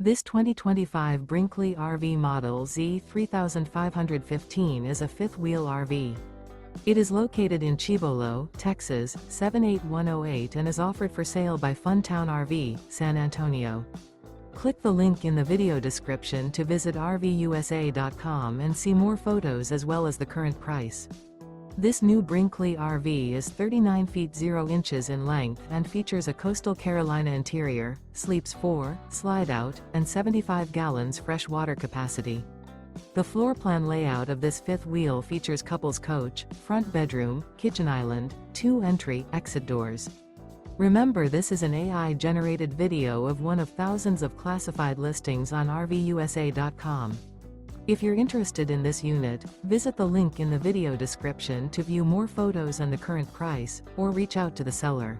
This 2025 Brinkley RV Model Z 3515 is a fifth-wheel RV. It is located in Cibolo, Texas, 78108 and is offered for sale by Funtown RV, San Antonio. Click the link in the video description to visit RVUSA.com and see more photos as well as the current price. This new Brinkley RV is 39 feet 0 inches in length and features a coastal Carolina interior, sleeps 4, slide-out, and 75 gallons fresh water capacity. The floor plan layout of this fifth wheel features couples coach, front bedroom, kitchen island, 2 entry/exit doors. Remember, this is an AI-generated video of one of thousands of classified listings on RVUSA.com. If you're interested in this unit, visit the link in the video description to view more photos and the current price, or reach out to the seller.